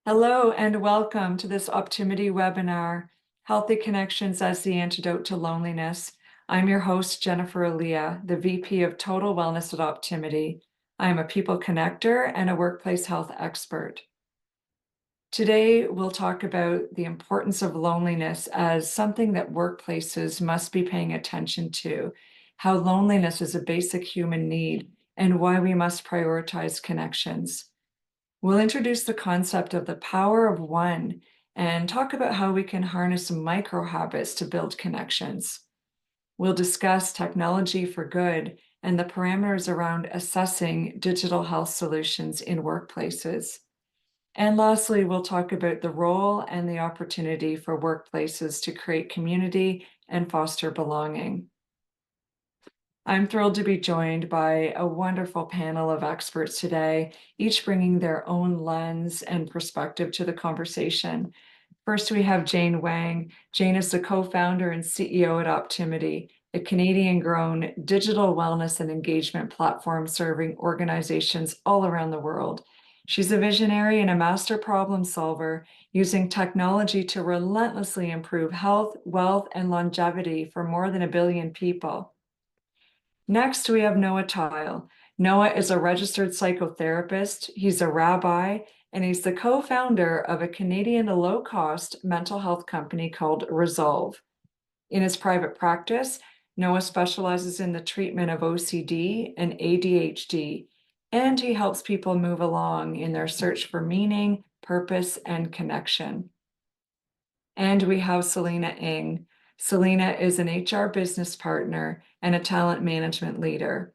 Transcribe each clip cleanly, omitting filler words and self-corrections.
Hello and welcome to this Optimity webinar, Healthy Connections as the Antidote to Loneliness. I'm your host, Jennifer Aaliyah, the VP of Total Wellness at Optimity. I'm a people connector and a workplace health expert. Today, we'll talk about the importance of loneliness as something that workplaces must be paying attention to, how loneliness is a basic human need, and why we must prioritize connections. We'll introduce the concept of the power of one and talk about how we can harness micro habits to build connections. We'll discuss technology for good and the parameters around assessing digital health solutions in workplaces. And lastly, we'll talk about the role and the opportunity for workplaces to create community and foster belonging. I'm thrilled to be joined by a wonderful panel of experts today, each bringing their own lens and perspective to the conversation. First, we have Jane Wang. Jane is the co-founder and CEO at Optimity, a Canadian-grown digital wellness and engagement platform serving organizations all around the world. She's a visionary and a master problem solver, using technology to relentlessly improve health, wealth, and longevity for more than 1 billion people. Next, we have Noah Tile. Noah is a registered psychotherapist. He's a rabbi, and he's the co-founder of a Canadian low-cost mental health company called Resolve. In his private practice, Noah specializes in the treatment of OCD and ADHD, and he helps people move along in their search for meaning, purpose, and connection. And we have Selena Ng. Selena is an HR business partner and a talent management leader.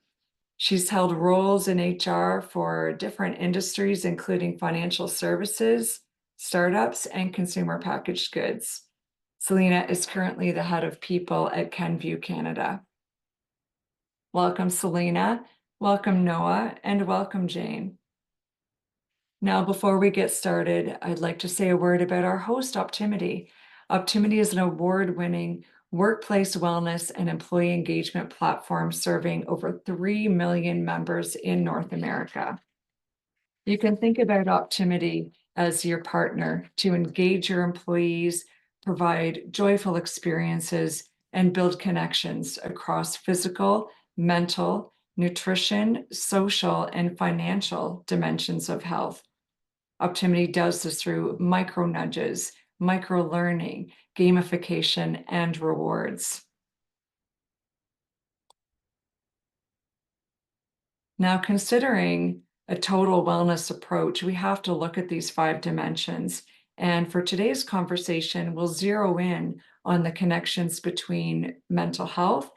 She's held roles in HR for different industries, including financial services, startups, and consumer packaged goods. Selena is currently the head of people at Kenvue Canada. Welcome, Selena. Welcome, Noah, and welcome, Jane. Now, before we get started, I'd like to say a word about our host, Optimity. Optimity is an award-winning workplace wellness and employee engagement platform serving over 3 million members in North America. You can think about Optimity as your partner to engage your employees, provide joyful experiences, and build connections across physical, mental, nutrition, social, and financial dimensions of health. Optimity does this through micro nudges, micro learning, gamification, and rewards. Now, considering a total wellness approach, we have to look at these 5 dimensions. And for today's conversation, we'll zero in on the connections between mental health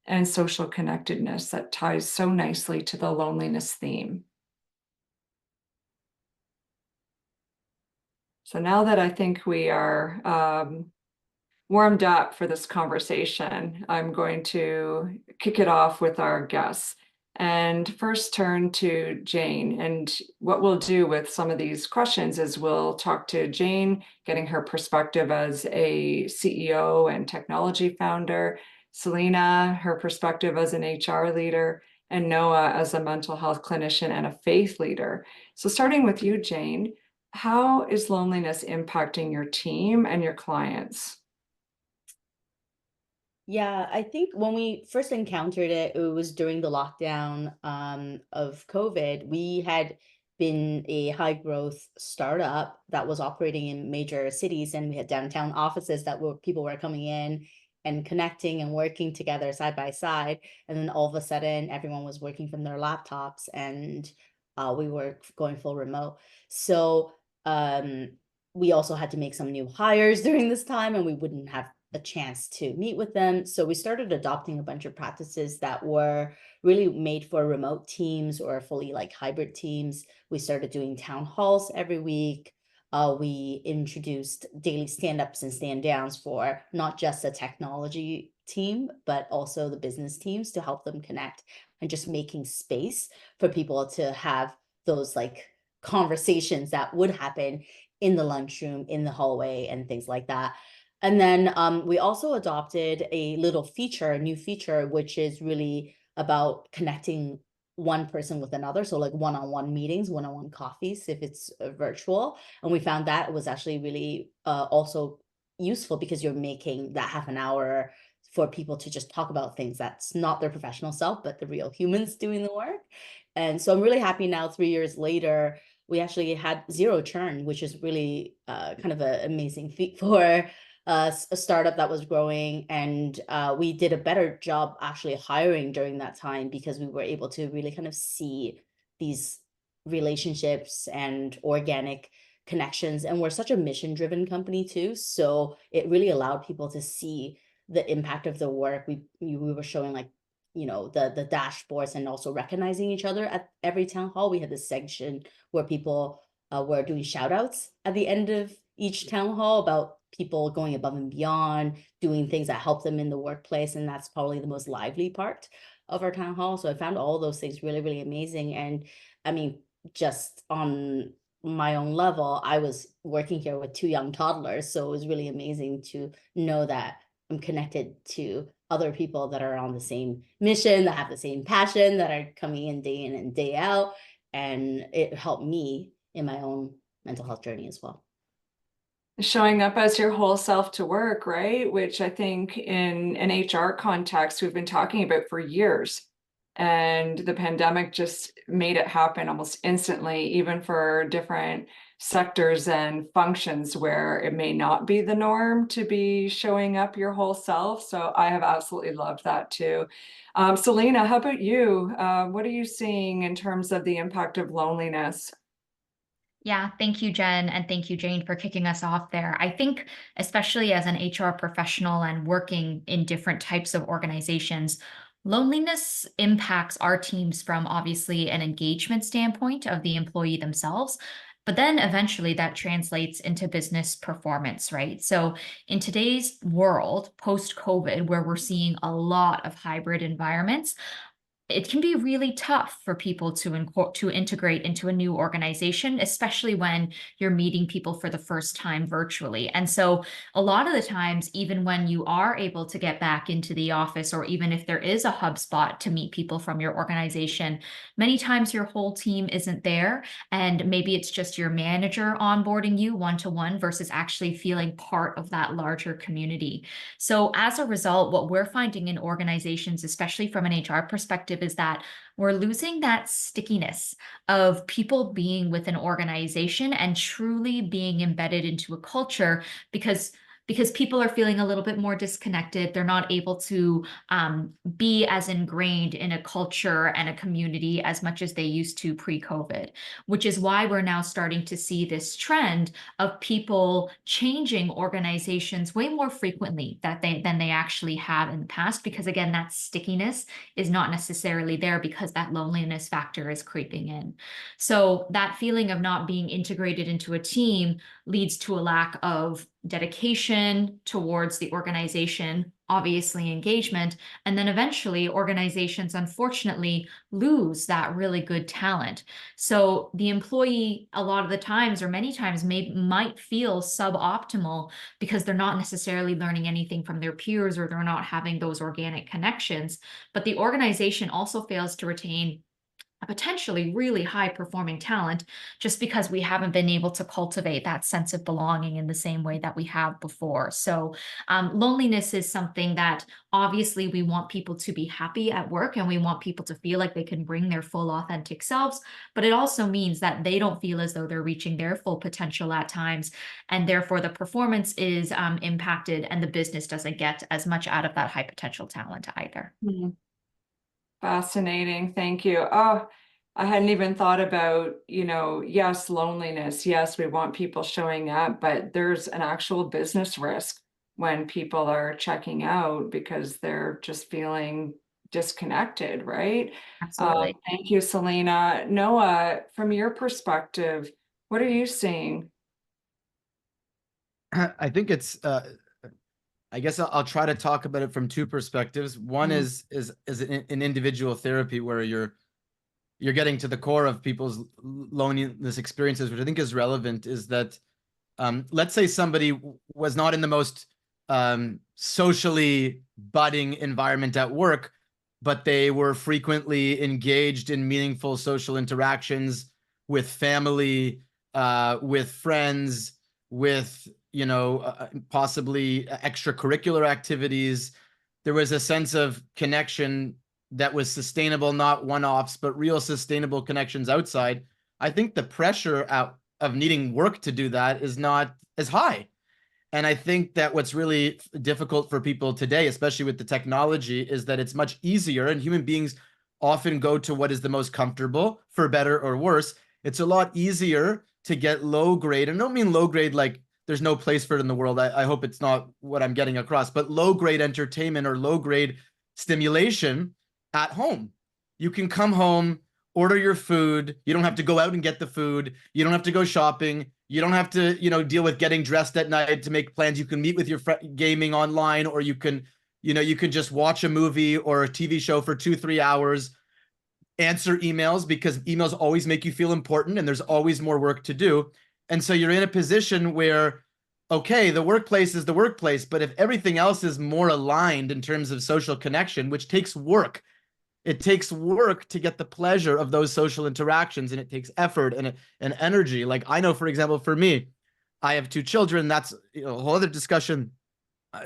and social connectedness that ties so nicely to the loneliness theme. So now that I think we are warmed up for this conversation, I'm going to kick it off with our guests and first turn to Jane. And what we'll do with some of these questions is we'll talk to Jane, getting her perspective as a CEO and technology founder, Selena, her perspective as an HR leader, and Noah as a mental health clinician and a faith leader. So starting with you, Jane, how is loneliness impacting your team and your clients? Yeah, I think when we first encountered it, it was during the lockdown of COVID. We had been a high growth startup that was operating in major cities, and we had downtown offices that were people were coming in and connecting and working together side by side. And then all of a sudden, everyone was working from their laptops, and we were going full remote. So we also had to make some new hires during this time, and we wouldn't have a chance to meet with them. So we started adopting a bunch of practices that were really made for remote teams or fully like hybrid teams. We started doing town halls every week. We introduced daily stand-ups and stand-downs for not just the technology team, but also the business teams to help them connect, and just making space for people to have those like conversations that would happen in the lunchroom, in the hallway, and things like that. And then we also adopted a little feature, a new feature, which is really about connecting one person with another. So like one-on-one meetings, one-on-one coffees, if it's virtual. And we found that was actually really also useful because you're making that half an hour for people to just talk about things that's not their professional self, but the real humans doing the work. And so I'm really happy now, 3 years later, we actually had zero churn, which is really kind of an amazing feat for a startup that was growing. And we did a better job actually hiring during that time because we were able to really kind of see these relationships and organic connections. And we're such a mission-driven company too. So it really allowed people to see the impact of the work. We were showing like, the dashboards and also recognizing each other at every town hall. We had this section where people were doing shout outs at the end of each town hall about people going above and beyond, doing things that help them in the workplace. And that's probably the most lively part of our town hall. So I found all those things really, really amazing. And I mean, just on my own level, I was working here with 2 young toddlers. So it was really amazing to know that I'm connected to other people that are on the same mission, that have the same passion, that are coming in and day out. And it helped me in my own mental health journey as well. Showing up as your whole self to work, right? Which I think in an HR context, we've been talking about for years. And the pandemic just made it happen almost instantly, even for different sectors and functions where it may not be the norm to be showing up your whole self. So I have absolutely loved that too. Selena, how about you? What are you seeing in terms of the impact of loneliness? Yeah, thank you, Jen, and thank you, Jane, for kicking us off there. I think, especially as an HR professional and working in different types of organizations, loneliness impacts our teams from obviously an engagement standpoint of the employee themselves. But then eventually that translates into business performance, right? So in today's world, post COVID, where we're seeing a lot of hybrid environments, it can be really tough for people to integrate into a new organization, especially when you're meeting people for the first time virtually. And so a lot of the times, even when you are able to get back into the office, or even if there is a hub spot to meet people from your organization, many times your whole team isn't there. And maybe it's just your manager onboarding you one-to-one versus actually feeling part of that larger community. So as a result, what we're finding in organizations, especially from an HR perspective, is that we're losing that stickiness of people being with an organization and truly being embedded into a culture because people are feeling a little bit more disconnected. They're not able to be as ingrained in a culture and a community as much as they used to pre-COVID, which is why we're now starting to see this trend of people changing organizations way more frequently than they actually have in the past, because again, that stickiness is not necessarily there because that loneliness factor is creeping in. So that feeling of not being integrated into a team leads to a lack of dedication towards the organization, obviously engagement, and then eventually organizations unfortunately lose that really good talent. So the employee a lot of the times, or many times, might feel suboptimal because they're not necessarily learning anything from their peers, or they're not having those organic connections, but the organization also fails to retain a potentially really high performing talent just because we haven't been able to cultivate that sense of belonging in the same way that we have before. So loneliness is something that obviously we want people to be happy at work, and we want people to feel like they can bring their full authentic selves, but it also means that they don't feel as though they're reaching their full potential at times, and therefore the performance is impacted, and the business doesn't get as much out of that high potential talent either. Fascinating. Thank you. Oh, I hadn't even thought about, yes, loneliness. Yes, we want people showing up, but there's an actual business risk when people are checking out because they're just feeling disconnected, right? Absolutely. Thank you, Selena. Noah, from your perspective, what are you seeing? I think it's I guess I'll try to talk about it from two perspectives. One is an individual therapy where you're getting to the core of people's loneliness experiences, which I think is relevant, is that let's say somebody was not in the most socially budding environment at work, but they were frequently engaged in meaningful social interactions with family, with friends, with, possibly extracurricular activities. There was a sense of connection that was sustainable, not one-offs, but real sustainable connections outside. I think the pressure of needing work to do that is not as high. And I think that what's really difficult for people today, especially with the technology, is that it's much easier, and human beings often go to what is the most comfortable, for better or worse. It's a lot easier to get low grade, and I don't mean low grade like there's no place for it in the world. I hope it's not what I'm getting across, but low grade entertainment or low grade stimulation at home. You can come home, order your food. You don't have to go out and get the food. You don't have to go shopping. You don't have to, deal with getting dressed at night to make plans. You can meet with your friend gaming online, or you can just watch a movie or a TV show for 2-3 hours, answer emails, because emails always make you feel important and there's always more work to do. And so you're in a position where, okay, the workplace is the workplace, but if everything else is more aligned in terms of social connection, which takes work, it takes work to get the pleasure of those social interactions, and it takes effort and energy. Like, I know, for example, for me, I have 2 children. That's a whole other discussion.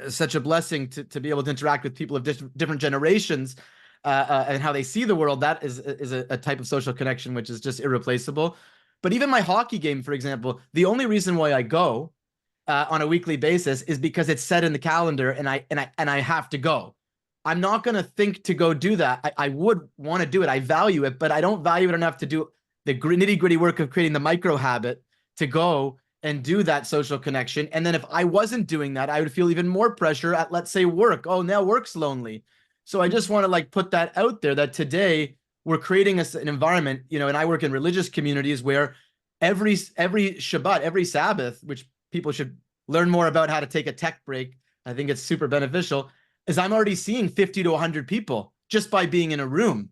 Such a blessing to be able to interact with people of different generations and how they see the world. That is a type of social connection which is just irreplaceable. But even my hockey game, for example, the only reason why I go on a weekly basis is because it's set in the calendar, and I have to go. I'm not going to think to go do that. I would want to do it. I value it, but I don't value it enough to do the nitty gritty work of creating the micro habit to go and do that social connection. And then if I wasn't doing that, I would feel even more pressure at, let's say, work. Oh, now work's lonely. So I just want to put that out there, that today we're creating an environment, and I work in religious communities where every Shabbat, every Sabbath, which people should learn more about how to take a tech break. I think it's super beneficial. Is I'm already seeing 50 to 100 people just by being in a room.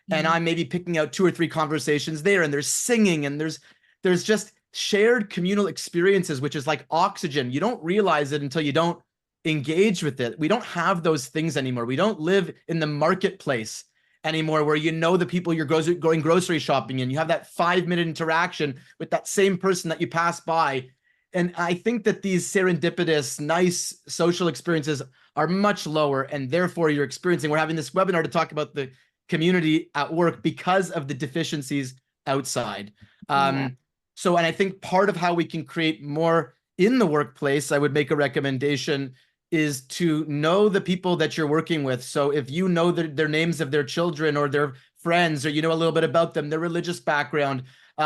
And I'm maybe picking out 2 or 3 conversations there, and there's singing, and there's just shared communal experiences, which is like oxygen. You don't realize it until you don't engage with it. We don't have those things anymore. We don't live in the marketplace anymore, where the people you're going grocery shopping in. You have that 5-minute interaction with that same person that you pass by. And I think that these serendipitous, nice social experiences are much lower, and therefore we're having this webinar to talk about the community at work because of the deficiencies outside. So, and I think part of how we can create more in the workplace, I would make a recommendation, is to know the people that you're working with. So if you know their names of their children or their friends, or a little bit about them, their religious background,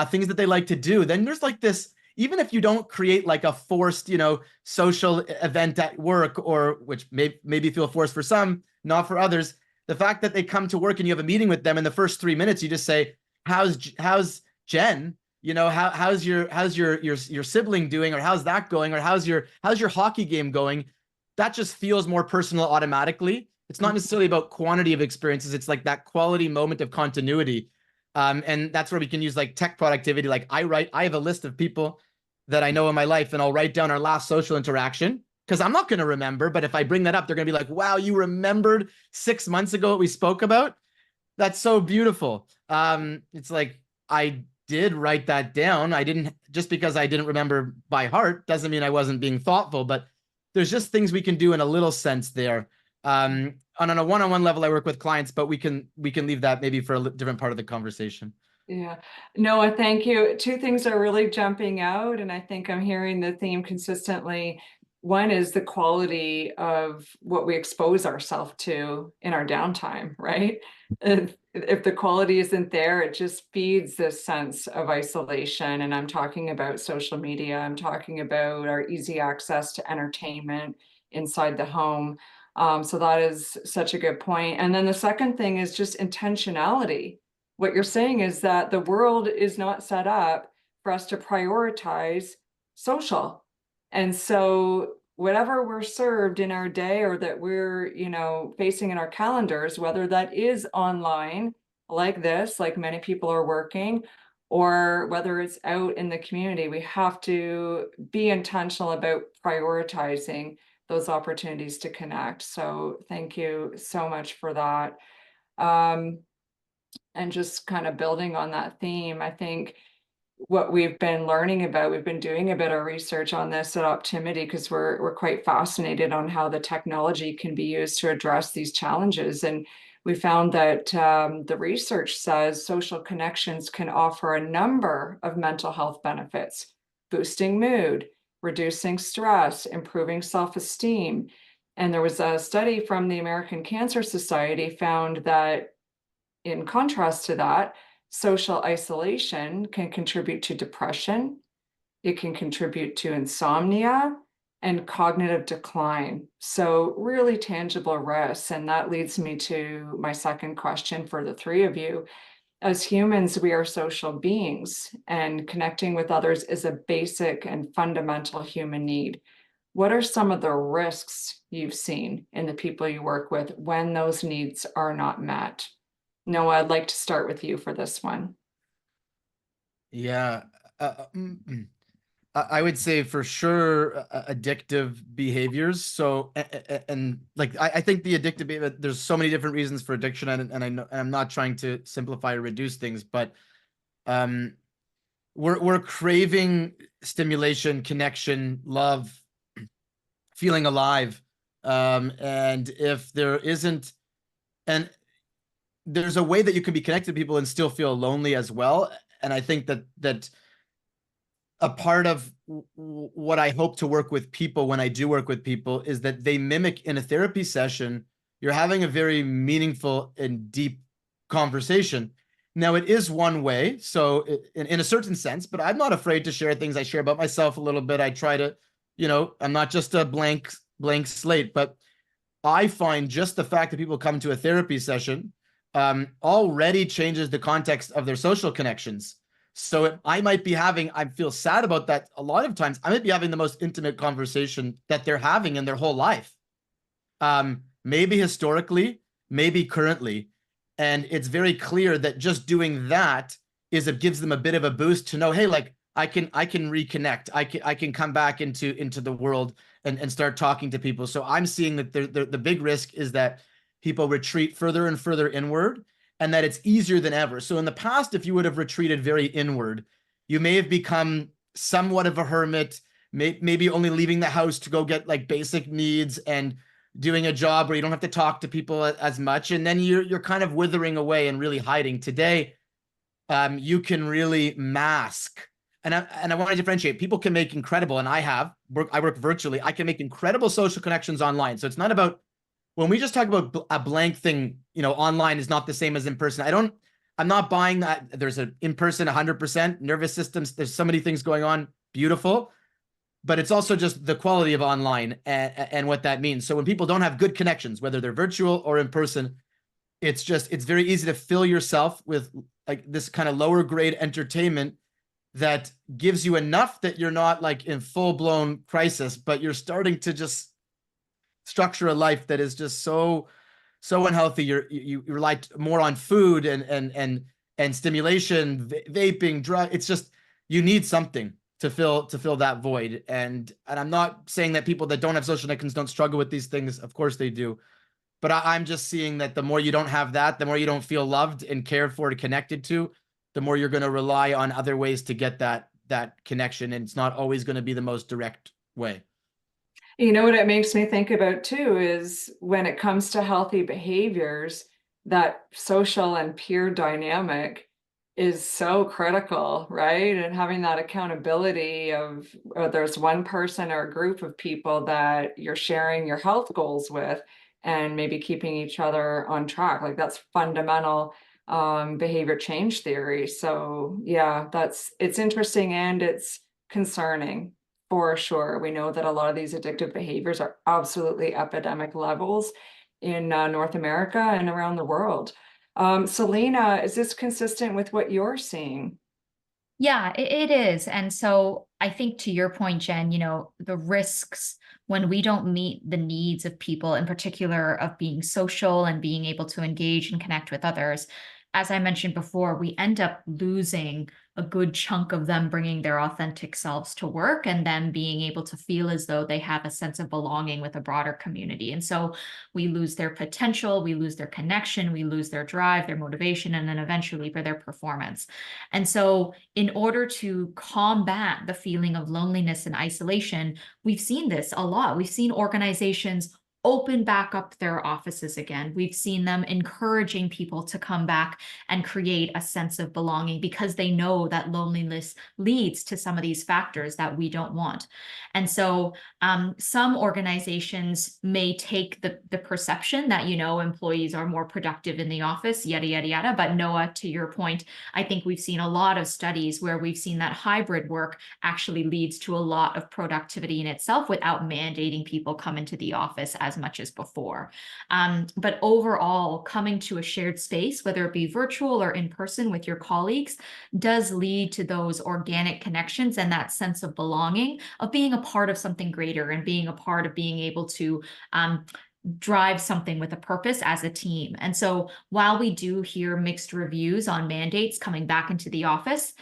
things that they like to do, then there's this, even if you don't create a forced, social event at work, or which maybe feel forced for some, not for others, the fact that they come to work and you have a meeting with them, in the first 3 minutes, you just say, how's Jen? How's your sibling doing, or how's that going, or how's your hockey game going? That just feels more personal automatically. It's not necessarily about quantity of experiences. It's that quality moment of continuity. And that's where we can use tech productivity. I have a list of people that I know in my life, and I'll write down our last social interaction, because I'm not going to remember. But if I bring that up, they're going to be like, wow, you remembered 6 months ago what we spoke about? That's so beautiful. It's I did write that down. I didn't, just because I didn't remember by heart doesn't mean I wasn't being thoughtful, but there's just things we can do in a little sense there. On a one-on-one level, I work with clients, but we can leave that maybe for a different part of the conversation. Yeah, Noah, thank you. 2 things are really jumping out, and I think I'm hearing the theme consistently. One is the quality of what we expose ourselves to in our downtime, right? If the quality isn't there, it just feeds this sense of isolation. And I'm talking about social media. I'm talking about our easy access to entertainment inside the home. So that is such a good point. And then the second thing is just intentionality. What you're saying is that the world is not set up for us to prioritize social. And so whatever we're served in our day, or that we're, facing in our calendars, whether that is online like this, like many people are working, or whether it's out in the community, we have to be intentional about prioritizing those opportunities to connect. So thank you so much for that. And just kind of building on that theme, I think what we've been learning about, we've been doing a bit of research on this at Optimity because we're quite fascinated on how the technology can be used to address these challenges. And we found that the research says social connections can offer a number of mental health benefits, boosting mood, reducing stress, improving self-esteem. And there was a study from the American Cancer Society found that in contrast to that, social isolation can contribute to depression, it can contribute to insomnia and cognitive decline. So really tangible risks. And that leads me to my second question for the three of you. As humans, we are social beings, and connecting with others is a basic and fundamental human need. What are some of the risks you've seen in the people you work with when those needs are not met? Noah, I'd like to start with you for this one. Yeah. I would say for sure addictive behaviors. So, and like, I think the addictive behavior, there's so many different reasons for addiction, and I know, and I'm not trying to simplify or reduce things, but we're craving stimulation, connection, love, feeling alive. And if there isn't, and there's a way that you can be connected to people and still feel lonely as well. And I think that a part of what I hope to work with people when I do work with people is that they mimic in a therapy session, you're having a very meaningful and deep conversation. Now, it is one way, so in a certain sense, but I'm not afraid to share things. I share about myself a little bit. I try to, I'm not just a blank slate, but I find just the fact that people come to a therapy session already changes the context of their social connections. So I feel sad about that. A lot of times I might be having the most intimate conversation that they're having in their whole life. Maybe historically, maybe currently. And it's very clear that just doing that gives them a bit of a boost to know, hey, like I can reconnect. I can come back into the world and start talking to people. So I'm seeing that the big risk is that people retreat further and further inward, and that it's easier than ever. So in the past, if you would have retreated very inward, you may have become somewhat of a hermit, maybe only leaving the house to go get like basic needs and doing a job where you don't have to talk to people as much. And then you're kind of withering away and really hiding. Today, you can really mask. And I want to differentiate. People can make incredible, and I work virtually. I can make incredible social connections online. So it's not about, when we just talk about a blank thing, online is not the same as in person. I'm not buying that. There's an in-person 100% nervous systems. There's so many things going on. Beautiful. But it's also just the quality of online and what that means. So when people don't have good connections, whether they're virtual or in person, it's very easy to fill yourself with like this kind of lower grade entertainment that gives you enough that you're not like in full-blown crisis, but you're starting to just structure a life that is just so unhealthy. You rely more on food and stimulation, vaping, drug. It's just, you need something to fill that void. And I'm not saying that people that don't have social connections don't struggle with these things. Of course they do. But I'm just seeing that the more you don't have that, the more you don't feel loved and cared for and connected to, the more you're going to rely on other ways to get that connection. And it's not always going to be the most direct way. You know what it makes me think about too is when it comes to healthy behaviors, that social and peer dynamic is so critical, right? And having that accountability of there's one person or a group of people that you're sharing your health goals with, and maybe keeping each other on track. Like that's fundamental behavior change theory. So yeah, it's interesting and it's concerning. For sure. We know that a lot of these addictive behaviors are absolutely epidemic levels in North America and around the world. Selena, is this consistent with what you're seeing? Yeah, it is. And so I think to your point, Jen, the risks when we don't meet the needs of people, in particular of being social and being able to engage and connect with others, as I mentioned before, we end up losing a good chunk of them bringing their authentic selves to work and then being able to feel as though they have a sense of belonging with a broader community. And so we lose their potential, we lose their connection, we lose their drive, their motivation, and then eventually for their performance. And so in order to combat the feeling of loneliness and isolation, we've seen this a lot. We've seen organizations open back up their offices again. We've seen them encouraging people to come back and create a sense of belonging because they know that loneliness leads to some of these factors that we don't want. And so some organizations may take the perception that, employees are more productive in the office, yada, yada, yada. But Noah, to your point, I think we've seen a lot of studies where we've seen that hybrid work actually leads to a lot of productivity in itself without mandating people come into the office as much as before. But overall, coming to a shared space, whether it be virtual or in person with your colleagues, does lead to those organic connections and that sense of belonging, of being a part of something greater and being a part of being able to drive something with a purpose as a team. And so while we do hear mixed reviews on mandates coming back into the office,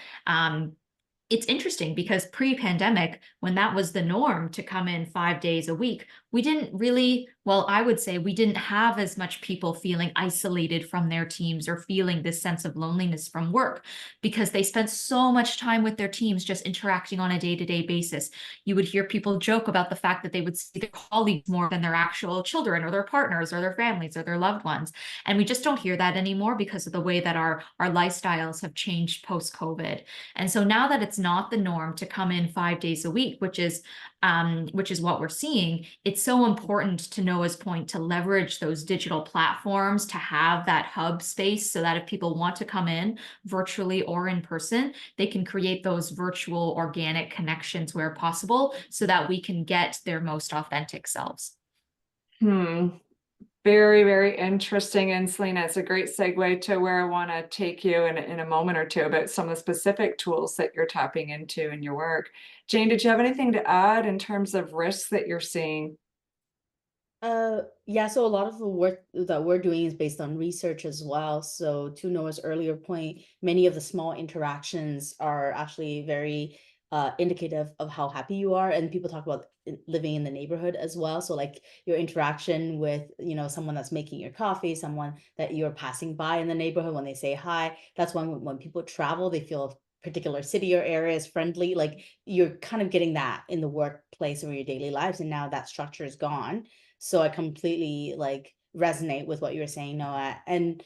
it's interesting because pre-pandemic, when that was the norm to come in 5 days a week, we didn't really, well, I would say we didn't have as much people feeling isolated from their teams or feeling this sense of loneliness from work because they spent so much time with their teams just interacting on a day-to-day basis. You would hear people joke about the fact that they would see their colleagues more than their actual children or their partners or their families or their loved ones. And we just don't hear that anymore because of the way that our lifestyles have changed post-COVID. And so now that it's not the norm to come in 5 days a week, which is what we're seeing, it's so important to Noah's point to leverage those digital platforms to have that hub space so that if people want to come in virtually or in person, they can create those virtual organic connections where possible so that we can get their most authentic selves. Very, very interesting. And Selena, it's a great segue to where I want to take you in a moment or two about some of the specific tools that you're tapping into in your work. Jane, did you have anything to add in terms of risks that you're seeing? Yeah, so a lot of the work that we're doing is based on research as well. So to Noah's earlier point, many of the small interactions are actually very indicative of how happy you are. And people talk about living in the neighborhood as well. So like your interaction with, someone that's making your coffee, someone that you're passing by in the neighborhood when they say hi. That's when people travel, they feel a particular city or area is friendly. Like you're kind of getting that in the workplace or your daily lives. And now that structure is gone. So I completely resonate with what you were saying, Noah. And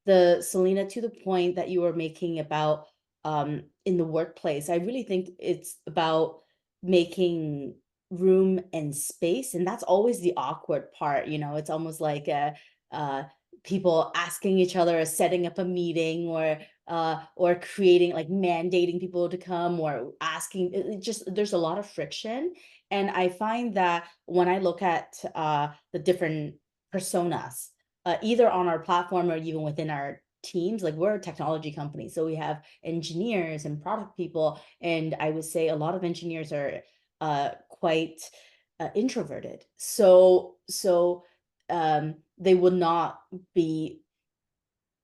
the Selena, to the point that you were making about in the workplace, I really think it's about making room and space. And that's always the awkward part. It's almost like people asking each other, setting up a meeting or creating, like mandating people to come or asking, there's a lot of friction. And I find that when I look at the different personas, either on our platform or even within our teams, like we're a technology company, so we have engineers and product people, and I would say a lot of engineers are quite introverted. So they would not be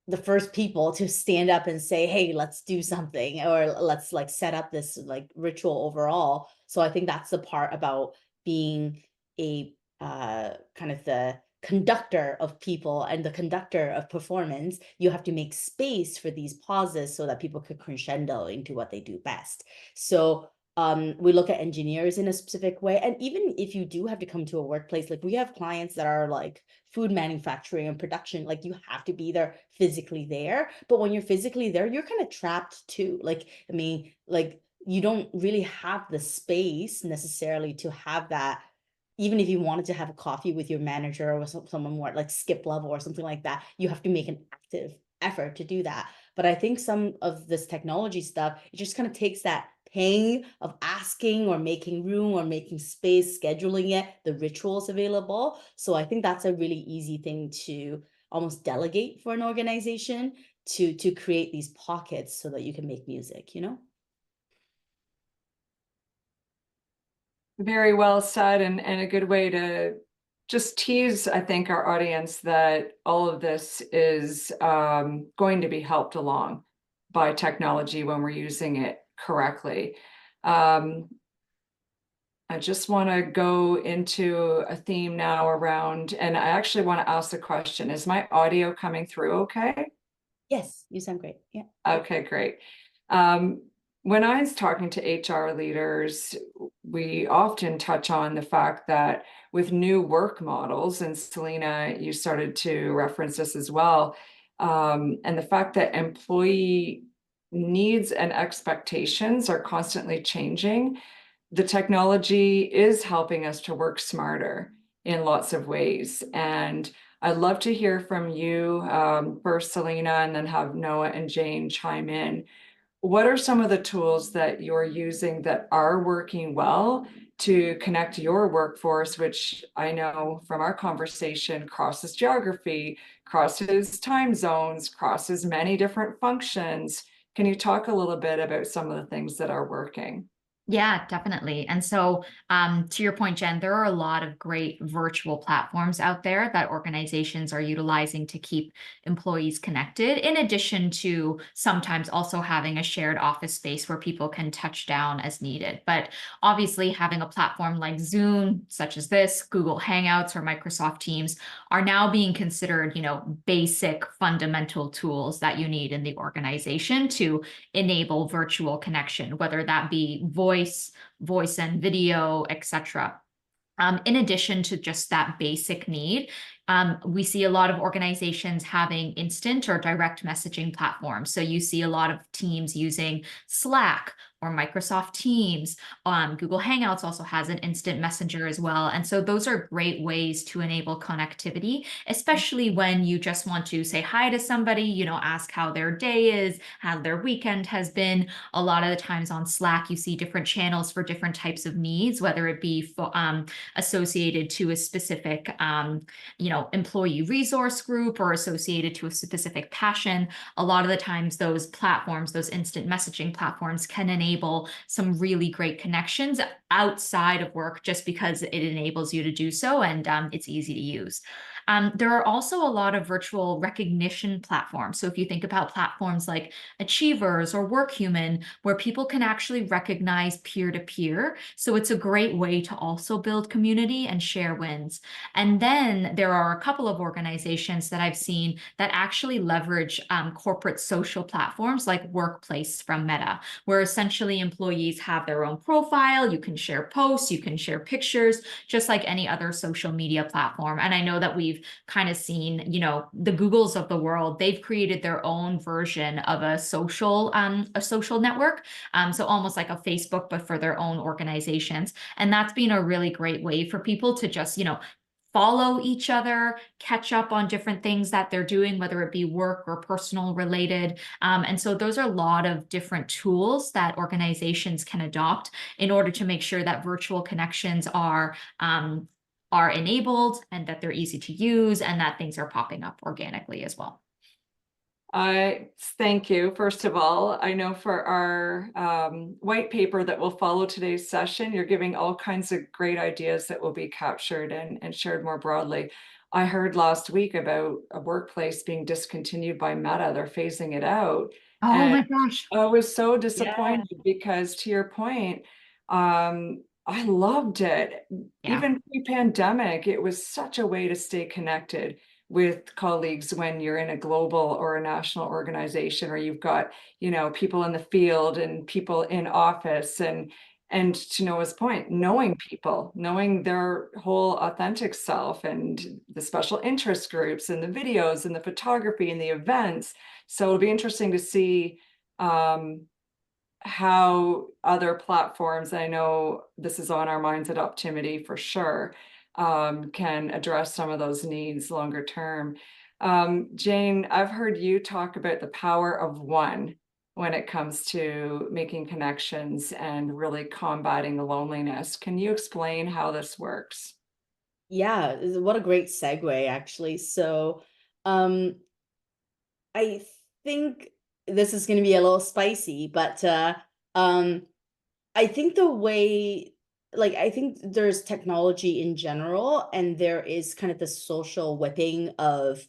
the first people to stand up and say, hey, let's do something, or let's set up this ritual overall. So I think that's the part about being a kind of the conductor of people and the conductor of performance. You have to make space for these pauses so that people could crescendo into what they do best. So we look at engineers in a specific way. And even if you do have to come to a workplace, like we have clients that are like food manufacturing and production, like you have to be there physically there. But when you're physically there, you're kind of trapped too. You don't really have the space necessarily to have that. Even if you wanted to have a coffee with your manager or someone more like skip level or something like that, you have to make an active effort to do that. But I think some of this technology stuff, it just kind of takes that pang of asking or making room or making space, scheduling it, the rituals available. So I think that's a really easy thing to almost delegate for an organization to create these pockets so that you can make music, Very well said, and a good way to just tease, I think, our audience that all of this is going to be helped along by technology when we're using it correctly. I just want to go into a theme now around, and I actually want to ask the question, is my audio coming through okay? Yes, you sound great. Yeah. Okay, great. When I was talking to HR leaders, we often touch on the fact that with new work models, and Selena, you started to reference this as well, and the fact that employee needs and expectations are constantly changing, the technology is helping us to work smarter in lots of ways. And I'd love to hear from you first, Selena, and then have Noah and Jane chime in. What are some of the tools that you're using that are working well to connect your workforce, which I know from our conversation crosses geography, crosses time zones, crosses many different functions? Can you talk a little bit about some of the things that are working? Yeah, definitely. And so, to your point, Jen, there are a lot of great virtual platforms out there that organizations are utilizing to keep employees connected, in addition to sometimes also having a shared office space where people can touch down as needed. But obviously, having a platform like Zoom, such as this, Google Hangouts, or Microsoft Teams are now being considered, basic fundamental tools that you need in the organization to enable virtual connection, whether that be voice and video, etc. In addition to just that basic need, we see a lot of organizations having instant or direct messaging platforms. So you see a lot of teams using Slack or Microsoft Teams. Google Hangouts also has an instant messenger as well. And so those are great ways to enable connectivity, especially when you just want to say hi to somebody, ask how their day is, how their weekend has been. A lot of the times on Slack, you see different channels for different types of needs, whether it be associated to a specific, employee resource group or associated to a specific passion. A lot of the times those platforms, those instant messaging platforms, can enable some really great connections outside of work just because it enables you to do so, and it's easy to use. There are also a lot of virtual recognition platforms. So if you think about platforms like Achievers or WorkHuman, where people can actually recognize peer-to-peer. So it's a great way to also build community and share wins. And then there are a couple of organizations that I've seen that actually leverage corporate social platforms like Workplace from Meta, where essentially employees have their own profile. You can share posts, you can share pictures, just like any other social media platform. And I know that we've kind of seen, the Googles of the world, they've created their own version of a social network. So almost like a Facebook, but for their own organizations. And that's been a really great way for people to just, follow each other, catch up on different things that they're doing, whether it be work or personal related. And so those are a lot of different tools that organizations can adopt in order to make sure that virtual connections are enabled and that they're easy to use and that things are popping up organically as well. I thank you. First of all, I know for our white paper that will follow today's session, you're giving all kinds of great ideas that will be captured and shared more broadly. I heard last week about a workplace being discontinued by Meta. They're phasing it out. Oh And my gosh. I was so disappointed because, to your point, I loved it. Yeah. Even pre-pandemic, it was such a way to stay connected with colleagues when you're in a global or a national organization, or you've got, people in the field and people in office, and to Noah's point, knowing people, knowing their whole authentic self, and the special interest groups and the videos and the photography and the events. So it'll be interesting to see how other platforms, I know this is on our minds at Optimity for sure, can address some of those needs longer term. Jane, I've heard you talk about the power of one when it comes to making connections and really combating the loneliness. Can you explain how this works? Yeah, what a great segue, actually. So, I think this is going to be a little spicy, but um, I think the way like, I think there's technology in general, and there is kind of the social whipping of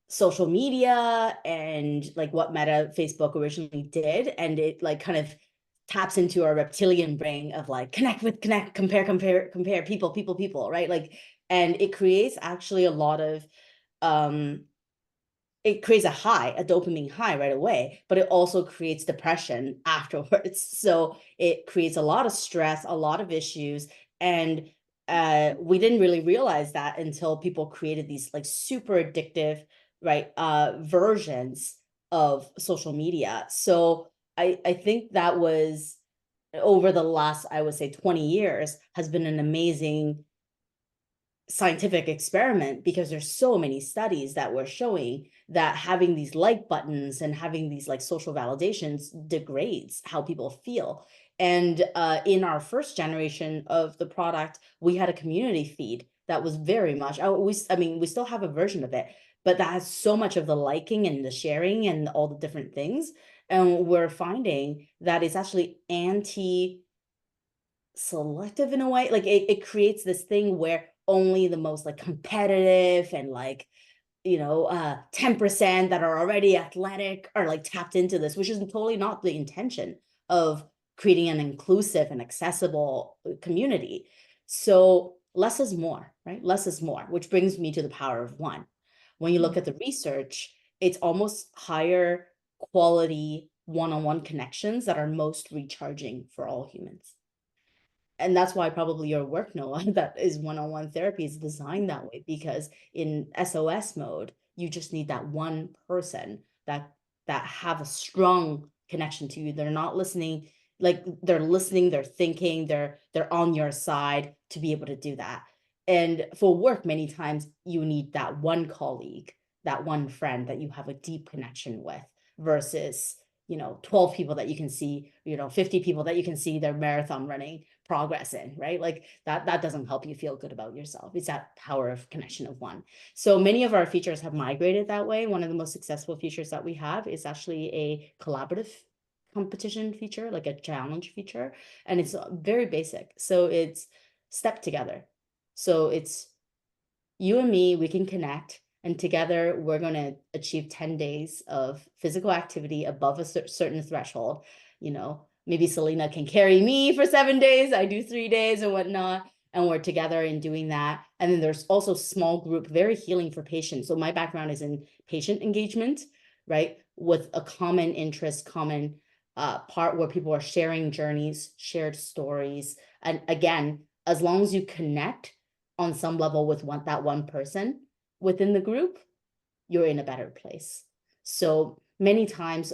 social media and like what Meta Facebook originally did, and it like kind of taps into our reptilian brain of like connect, compare, people, right? Like, and it creates actually a lot of it creates a dopamine high right away, but it also creates depression afterwards. So it creates a lot of stress, a lot of issues. And we didn't really realize that until people created these like super addictive, right, versions of social media. So I think that was over the last, I would say 20 years, has been an amazing scientific experiment, because there's so many studies that were showing that having these like buttons and having these like social validations degrades how people feel. And in our first generation of the product, we had a community feed that was very much, I mean, we still have a version of it, but that has so much of the liking and the sharing and all the different things. And we're finding that it's actually selective in a way. Like it creates this thing where only the most like competitive and like 10% that are already athletic are like tapped into this, which is totally not the intention of creating an inclusive and accessible community. So less is more, right? Less is more, which brings me to the power of one. When you look at the research, it's almost higher quality one-on-one connections that are most recharging for all humans. And that's why probably your work, Noah, that is one-on-one therapy, is designed that way, because in SOS mode, you just need that one person that have a strong connection to you. They're not listening, like they're listening, they're thinking, they're on your side to be able to do that. And for work, many times you need that one colleague, that one friend that you have a deep connection with, versus 12 people that you can see, 50 people that you can see their marathon running progress in, right? Like that doesn't help you feel good about yourself. It's that power of connection of one. So many of our features have migrated that way. One of the most successful features that we have is actually a collaborative competition feature, like a challenge feature, and it's very basic. So it's step together. So it's you and me, we can connect, and together we're going to achieve 10 days of physical activity above a certain threshold. Maybe Selena can carry me for 7 days, I do 3 days and whatnot, and we're together in doing that. And then there's also small group, very healing for patients. So my background is in patient engagement, right, with a common interest, common part where people are sharing journeys, shared stories. And again, as long as you connect on some level with that one person within the group, you're in a better place. So many times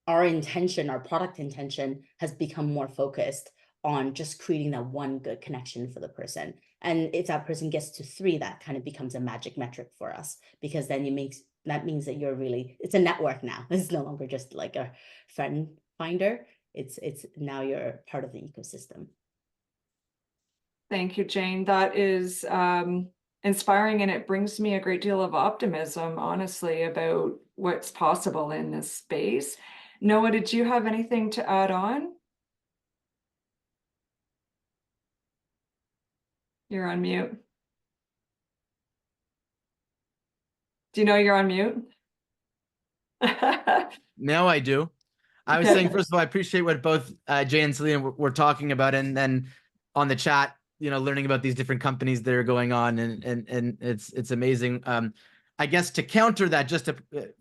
our intention, our product intention, has become more focused on just creating that one good connection for the person. And if that person gets to 3, that kind of becomes a magic metric for us, because then that means that it's a network now. It's no longer just like a friend finder. It's now you're part of the ecosystem. Thank you, Jane. That is inspiring, and it brings me a great deal of optimism, honestly, about what's possible in this space. Noah, did you have anything to add on? You're on mute. Do you know you're on mute? Now I do. I was saying, first of all, I appreciate what both Jay and Selena were talking about, and then on the chat, learning about these different companies that are going on, and it's amazing. I guess to counter that, just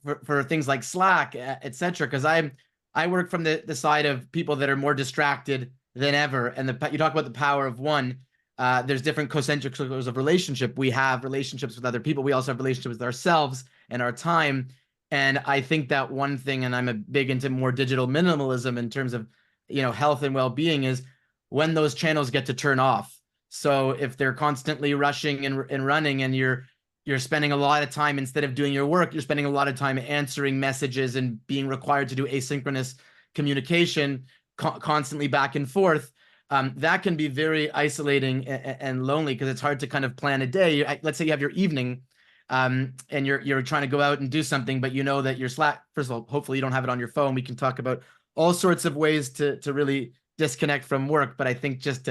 for things like Slack, etc., because I work from the side of people that are more distracted than ever, and you talk about the power of one. There's different concentric circles of relationship. We have relationships with other people. We also have relationships with ourselves and our time. And I think that one thing, and I'm a big into more digital minimalism in terms of, health and well-being, is when those channels get to turn off. So if they're constantly rushing and running, and you're spending a lot of time, instead of doing your work, you're spending a lot of time answering messages and being required to do asynchronous communication constantly back and forth, that can be very isolating and lonely, because it's hard to kind of plan a day. Let's say you have your evening, and you're trying to go out and do something, but that your Slack, first of all, hopefully you don't have it on your phone. We can talk about all sorts of ways to really disconnect from work, but I think just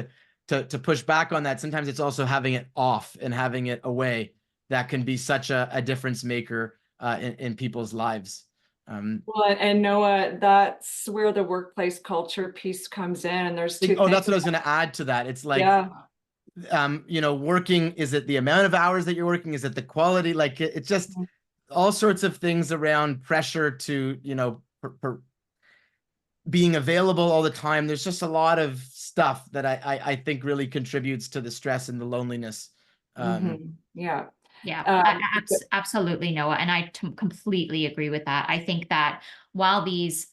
to push back on that, sometimes it's also having it off and having it away that can be such a difference maker in people's lives. Well, and Noah, that's where the workplace culture piece comes in. And there's two Oh, things. that's what I was going to add to that. It's like, Yeah. working, is it the amount of hours that you're working? Is it the quality? Like it's just all sorts of things around pressure to, being available all the time. There's just a lot of stuff that I think really contributes to the stress and the loneliness. Yeah. Yeah, absolutely, Noah. And I completely agree with that. I think that while these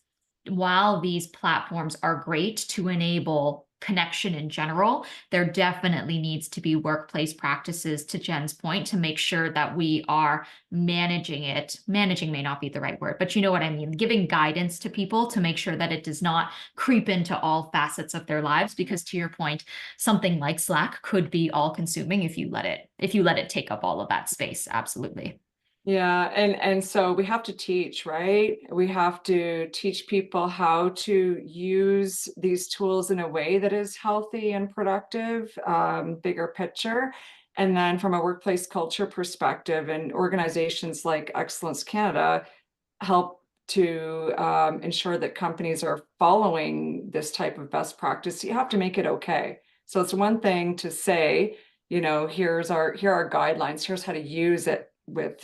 platforms are great to enable connection in general, there definitely needs to be workplace practices, to Jen's point, to make sure that we are managing it. Managing may not be the right word, but you know what I mean, giving guidance to people to make sure that it does not creep into all facets of their lives, because to your point, something like Slack could be all consuming if you let it take up all of that space. Absolutely. Yeah, and so we have to teach, right? We have to teach people how to use these tools in a way that is healthy and productive, bigger picture. And then from a workplace culture perspective, and organizations like Excellence Canada help to ensure that companies are following this type of best practice. You have to make it okay. So it's one thing to say, here are guidelines, here's how to use it with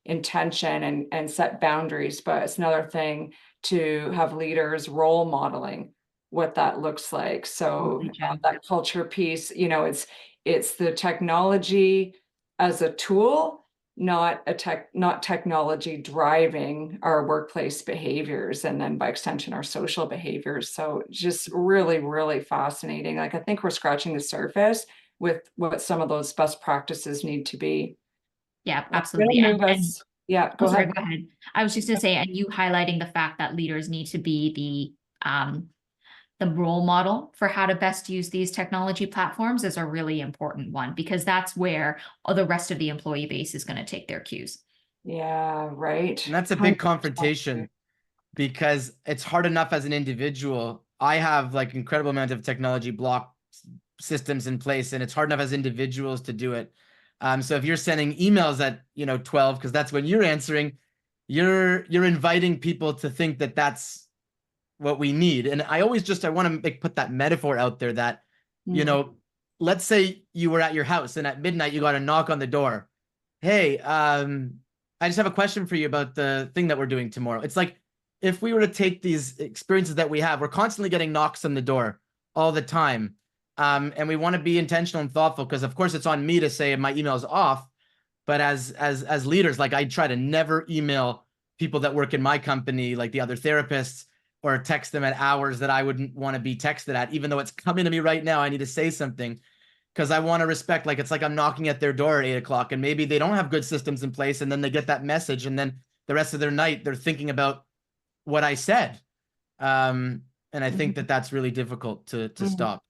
intention and set boundaries. But it's another thing to have leaders role modeling what that looks like. So that culture piece, it's the technology as a tool, not technology driving our workplace behaviors, and then by extension our social behaviors. So just really, really fascinating. Like, I think we're scratching the surface with what some of those best practices need to be. Yeah, absolutely. Yeah, go ahead. I was just going to say, and you highlighting the fact that leaders need to be the role model for how to best use these technology platforms is a really important one, because that's where the rest of the employee base is going to take their cues. Yeah, right. And that's a big confrontation, because it's hard enough as an individual. I have like incredible amount of technology block systems in place, and it's hard enough as individuals to do it. So if you're sending emails at 12, because that's when you're answering, you're inviting people to think that that's what we need. And I want to put that metaphor out there that, let's say you were at your house and at midnight you got a knock on the door. Hey, I just have a question for you about the thing that we're doing tomorrow. It's like, if we were to take these experiences that we have, we're constantly getting knocks on the door all the time. And we want to be intentional and thoughtful, because of course it's on me to say my email's off. But as leaders, like, I try to never email people that work in my company, like the other therapists, or text them at hours that I wouldn't want to be texted at, even though it's coming to me right now. I need to say something, because I want to respect, like, it's like I'm knocking at their door at 8 o'clock, and maybe they don't have good systems in place, and then they get that message, and then the rest of their night they're thinking about what I said. And I think that that's really difficult to stop.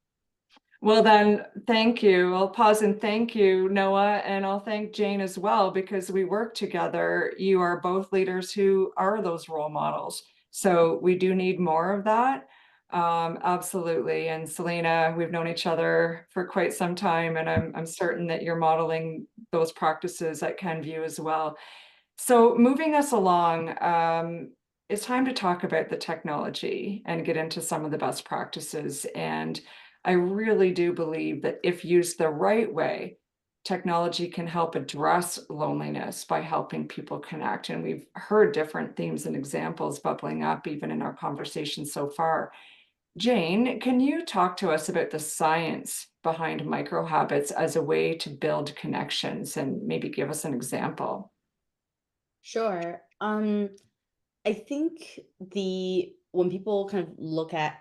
Well, then, thank you. I'll pause and thank you, Noah, and I'll thank Jane as well, because we work together. You are both leaders who are those role models. So we do need more of that. Absolutely. And Selena, we've known each other for quite some time, and I'm certain that you're modeling those practices at Kenview as well. So moving us along, it's time to talk about the technology and get into some of the best practices. And I really do believe that if used the right way, technology can help address loneliness by helping people connect. And we've heard different themes and examples bubbling up even in our conversation so far. Jane, can you talk to us about the science behind micro habits as a way to build connections, and maybe give us an example? Sure. I think when people kind of look at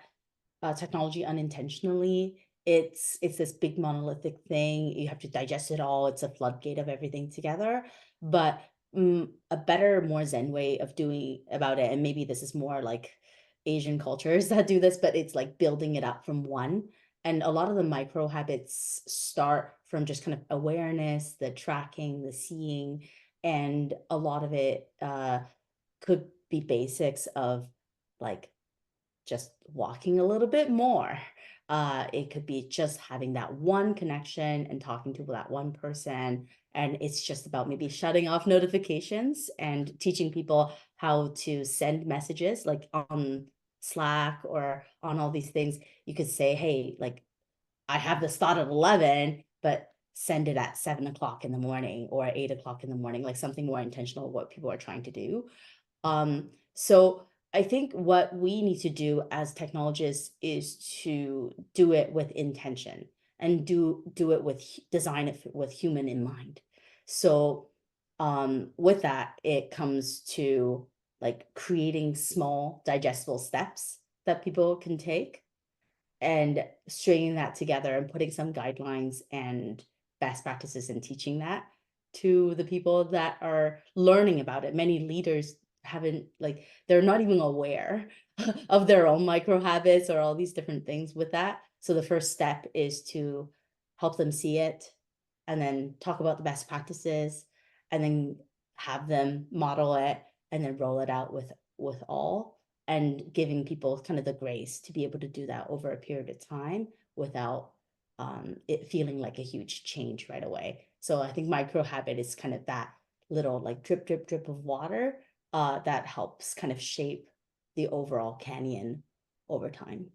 technology unintentionally, it's this big monolithic thing. You have to digest it all. It's a floodgate of everything together. But a better, more Zen way of doing about it, and maybe this is more like Asian cultures that do this, but it's like building it up from one. And a lot of the micro habits start from just kind of awareness, the tracking, the seeing, and a lot of it could be basics of like just walking a little bit more. It could be just having that one connection and talking to that one person. And it's just about maybe shutting off notifications and teaching people how to send messages like on Slack or on all these things. You could say, hey, like, I have this thought at 11, but send it at 7 o'clock in the morning or 8 o'clock in the morning, like something more intentional of what people are trying to do. So I think what we need to do as technologists is to do it with intention and do it with design it with human in mind. So with that, it comes to like creating small digestible steps that people can take and stringing that together and putting some guidelines and best practices and teaching that to the people that are learning about it. Many leaders haven't, like, they're not even aware of their own micro habits or all these different things with that. So the first step is to help them see it and then talk about the best practices and then have them model it and then roll it out with all, and giving people kind of the grace to be able to do that over a period of time without it feeling like a huge change right away. So I think micro habit is kind of that little like drip, drip, drip of water that helps kind of shape the overall canyon over time.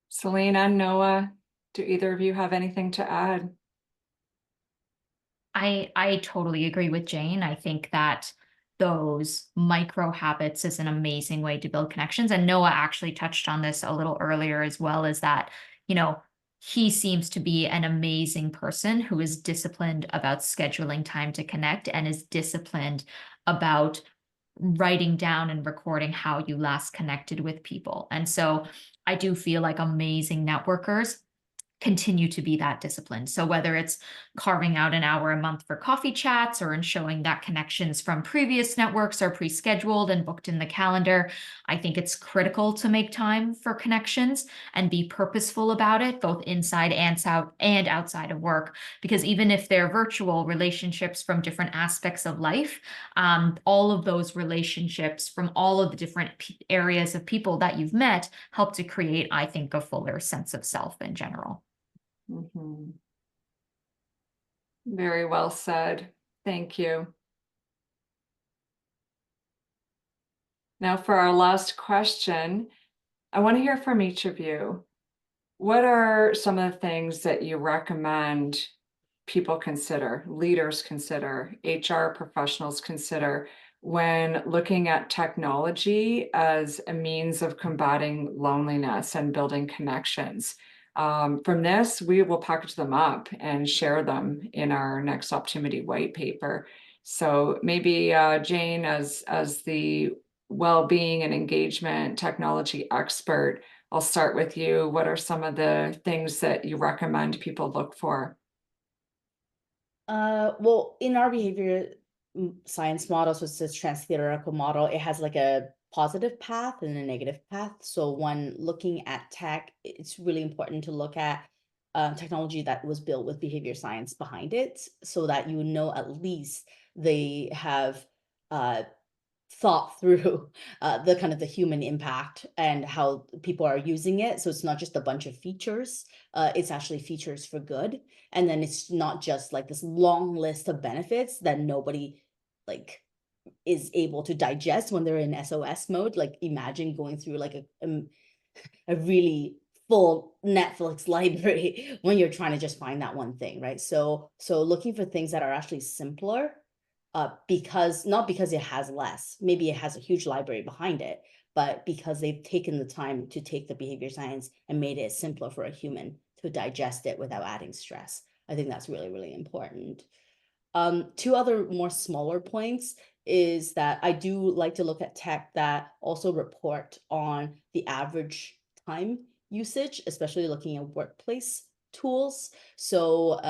Selena, Noah, do either of you have anything to add? I totally agree with Jane. I think that those micro habits is an amazing way to build connections. And Noah actually touched on this a little earlier as well, is that, you know, he seems to be an amazing person who is disciplined about scheduling time to connect and is disciplined about writing down and recording how you last connected with people. And so I do feel like amazing networkers continue to be that disciplined. So whether it's carving out an hour a month for coffee chats or ensuring that connections from previous networks are pre-scheduled and booked in the calendar, I think it's critical to make time for connections and be purposeful about it, both inside and outside of work. Because even if they're virtual relationships from different aspects of life, all of those relationships from all of the different areas of people that you've met help to create, I think, a fuller sense of self in general. Very well said. Thank you. Now for our last question, I want to hear from each of you. What are some of the things that you recommend people consider, leaders consider, HR professionals consider when looking at technology as a means of combating loneliness and building connections? From this, we will package them up and share them in our next Optimity white paper. So maybe Jane, as the well-being and engagement technology expert, I'll start with you. What are some of the things that you recommend people look for? Well, in our behavior science model, so it's a trans-theoretical model, it has like a positive path and a negative path. So when looking at tech, it's really important to look at technology that was built with behavior science behind it, so that you know at least they have thought through the kind of the human impact and how people are using it. So it's not just a bunch of features, it's actually features for good. And then it's not just like this long list of benefits that nobody like is able to digest when they're in SOS mode. Like imagine going through like a really full Netflix library when you're trying to just find that one thing, right? So looking for things that are actually simpler, because not because it has less, maybe it has a huge library behind it, but because they've taken the time to take the behavior science and made it simpler for a human to digest it without adding stress. I think that's really, really important. Two other more smaller points is that I do like to look at tech that also report on the average time usage, especially looking at workplace tools. So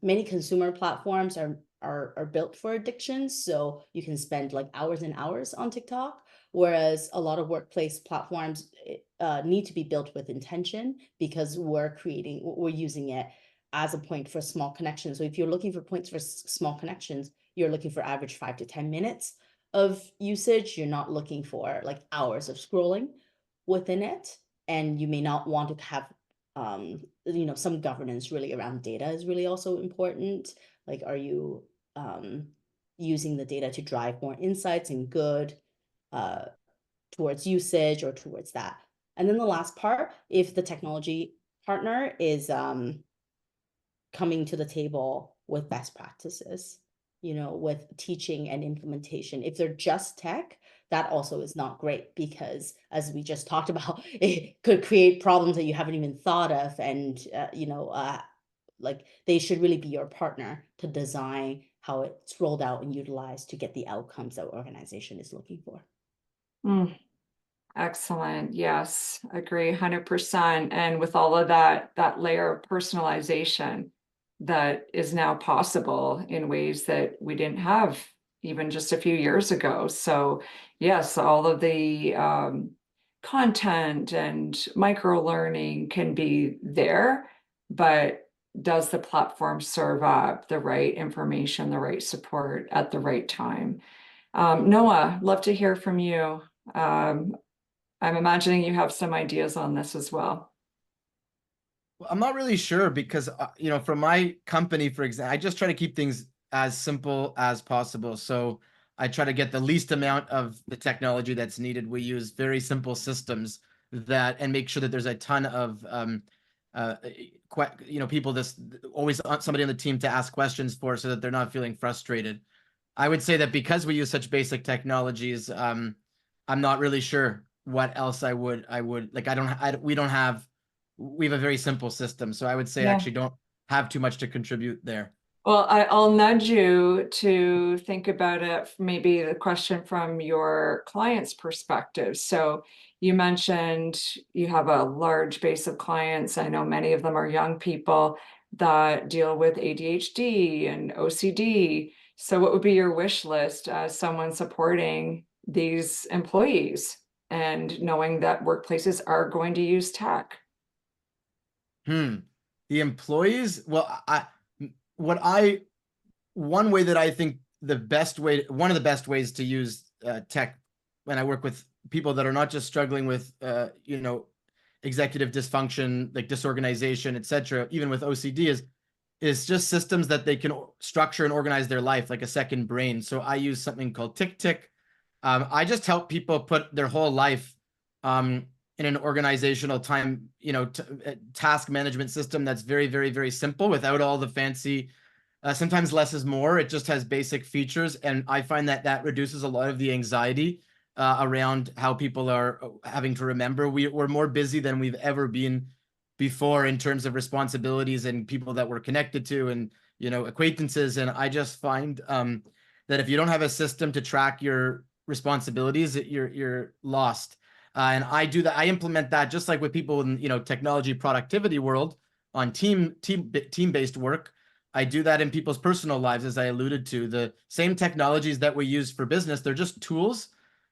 many consumer platforms are built for addictions, so you can spend like hours and hours on TikTok, whereas a lot of workplace platforms need to be built with intention, because we're using it as a point for small connections. So if you're looking for points for small connections, you're looking for average 5 to 10 minutes of usage. You're not looking for like hours of scrolling within it, and you may not want to have some governance really around data is really also important. Like, are you using the data to drive more insights and good towards usage or towards that? And then the last part, if the technology partner is coming to the table with best practices, with teaching and implementation. If they're just tech, that also is not great, because as we just talked about, it could create problems that you haven't even thought of. And, like, they should really be your partner to design how it's rolled out and utilized to get the outcomes that organization is looking for. Mm, excellent. Yes, agree 100%. And with all of that layer of personalization that is now possible in ways that we didn't have even just a few years ago. So yes, all of the content and micro learning can be there, but does the platform serve up the right information, the right support at the right time? Noah, love to hear from you. I'm imagining you have some ideas on this as well. Well, I'm not really sure because, from my company, for example, I just try to keep things as simple as possible. So I try to get the least amount of the technology that's needed. We use very simple systems and make sure that there's a ton of, people always somebody on the team to ask questions for, so that they're not feeling frustrated. I would say that because we use such basic technologies, I'm not really sure what else I would like. We have a very simple system. So I would say I actually don't have too much to contribute there. Well, I'll nudge you to think about it, maybe the question from your client's perspective. So you mentioned you have a large base of clients. I know many of them are young people that deal with ADHD and OCD. So what would be your wish list as someone supporting these employees and knowing that workplaces are going to use tech? The employees, well, one way that I think one of the best ways to use tech when I work with people that are not just struggling with, executive dysfunction, like disorganization, etc., even with OCD, is just systems that they can structure and organize their life like a second brain. So I use something called Tick. I just help people put their whole life in an organizational time, task management system that's very, very, very simple without all the fancy, sometimes less is more. It just has basic features. And I find that reduces a lot of the anxiety around how people are having to remember. We're more busy than we've ever been before in terms of responsibilities and people that we're connected to and, acquaintances. And I just find that if you don't have a system to track your responsibilities, you're lost. And I do that. I implement that just like with people in, technology productivity world on team-based work. I do that in people's personal lives, as I alluded to. The same technologies that we use for business, they're just tools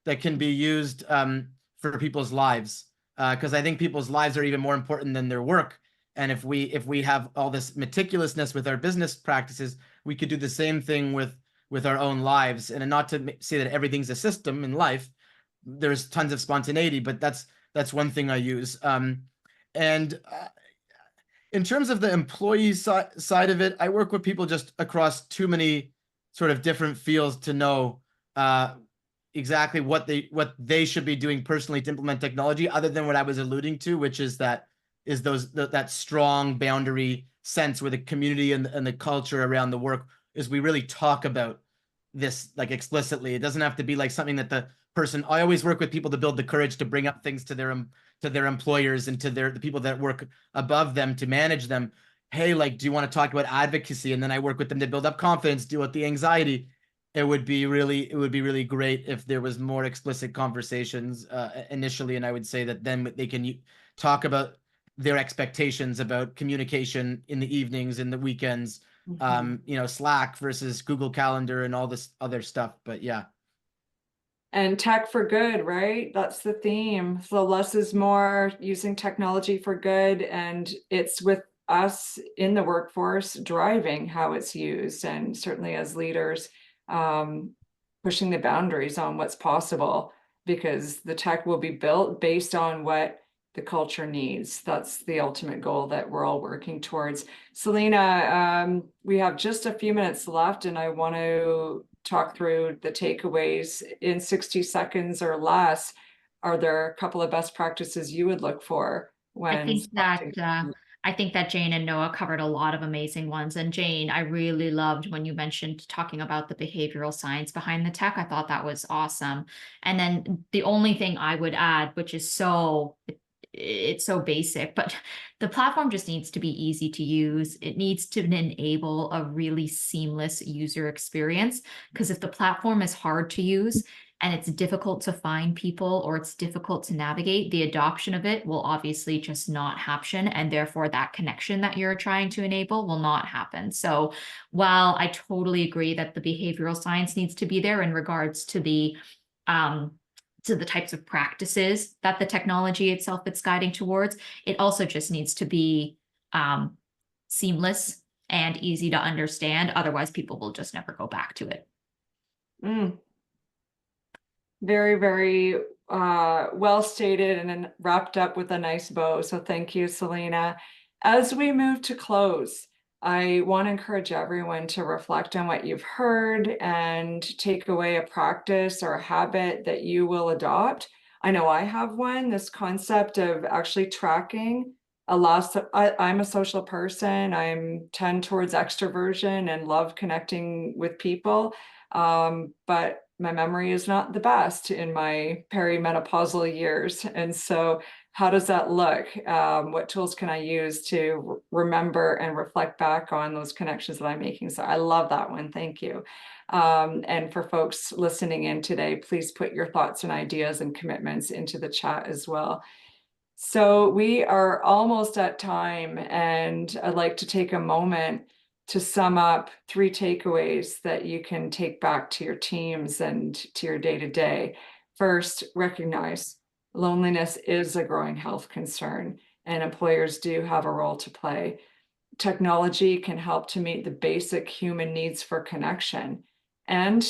that can be used for people's lives. Because I think people's lives are even more important than their work. And if we have all this meticulousness with our business practices, we could do the same thing with our own lives. And not to say that everything's a system in life. There's tons of spontaneity, but that's one thing I use. And in terms of the employee side of it, I work with people just across too many sort of different fields to know exactly what they should be doing personally to implement technology, other than what I was alluding to, which is that strong boundary sense where the community and the culture around the work is we really talk about this like explicitly. It doesn't have to be like something that the person. I always work with people to build the courage to bring up things to their employers and to the people that work above them to manage them. Hey, like, do you want to talk about advocacy? And then I work with them to build up confidence, deal with the anxiety. It would be really great if there was more explicit conversations initially. And I would say that then they can talk about their expectations about communication in the evenings and the weekends, Slack versus Google Calendar and all this other stuff. But yeah. And tech for good, right? That's the theme. So less is more, using technology for good. And it's with us in the workforce driving how it's used. And certainly as leaders, pushing the boundaries on what's possible, because the tech will be built based on what the culture needs. That's the ultimate goal that we're all working towards. Selena, we have just a few minutes left, and I want to talk through the takeaways in 60 seconds or less. Are there a couple of best practices you would look for when I think that Jane and Noah covered a lot of amazing ones. And Jane, I really loved when you mentioned talking about the behavioral science behind the tech. I thought that was awesome. And then the only thing I would add, which is it's so basic, but the platform just needs to be easy to use. It needs to enable a really seamless user experience, because if the platform is hard to use and it's difficult to find people or it's difficult to navigate, the adoption of it will obviously just not happen. And therefore that connection that you're trying to enable will not happen. So while I totally agree that the behavioral science needs to be there in regards to the types of practices that the technology itself is guiding towards, it also just needs to be seamless and easy to understand. Otherwise, people will just never go back to it. Very, very well stated, and then wrapped up with a nice bow. So thank you, Selena. As we move to close, I want to encourage everyone to reflect on what you've heard and take away a practice or a habit that you will adopt. I know I have one, this concept of actually tracking a loss. I'm a social person. I'm tend towards extroversion and love connecting with people. But my memory is not the best in my perimenopausal years. And so how does that look? What tools can I use to remember and reflect back on those connections that I'm making? So I love that one. Thank you. And for folks listening in today, please put your thoughts and ideas and commitments into the chat as well. So we are almost at time, and I'd like to take a moment to sum up 3 takeaways that you can take back to your teams and to your day-to-day. First, recognize loneliness is a growing health concern, and employers do have a role to play. Technology can help to meet the basic human needs for connection. And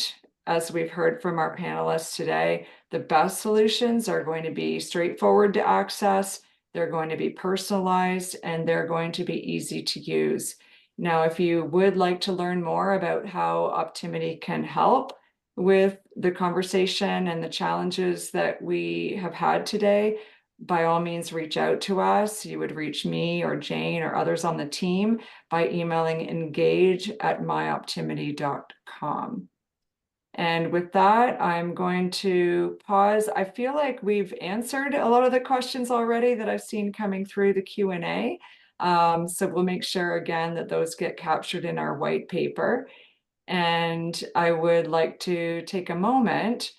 as we've heard from our panelists today, the best solutions are going to be straightforward to access, they're going to be personalized, and they're going to be easy to use. Now, if you would like to learn more about how Optimity can help with the conversation and the challenges that we have had today, by all means, reach out to us. You would reach me or Jane or others on the team by emailing engage@myoptimity.com. And with that, I'm going to pause. I feel like we've answered a lot of the questions already that I've seen coming through the Q&A. So we'll make sure again that those get captured in our white paper. And I would like to take a moment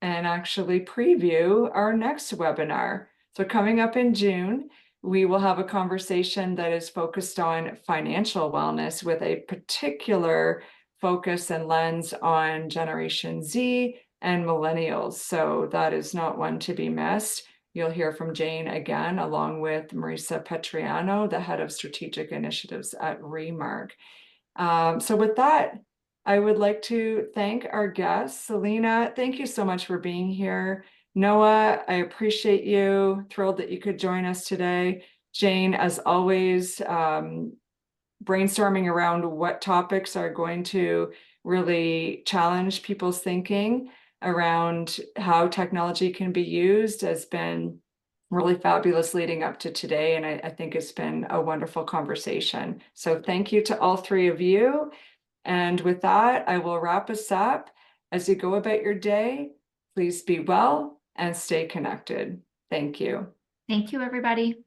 and actually preview our next webinar. So coming up in June, we will have a conversation that is focused on financial wellness with a particular focus and lens on Generation Z and millennials. So that is not one to be missed. You'll hear from Jane again, along with Marisa Petriano, the head of strategic initiatives at Remark. So with that, I would like to thank our guests. Selena, thank you so much for being here. Noah, I appreciate you. Thrilled that you could join us today. Jane, as always, brainstorming around what topics are going to really challenge people's thinking around how technology can be used has been really fabulous leading up to today. And I think it's been a wonderful conversation. So thank you to all 3 of you. And with that, I will wrap us up. As you go about your day, please be well and stay connected. Thank you. Thank you, everybody.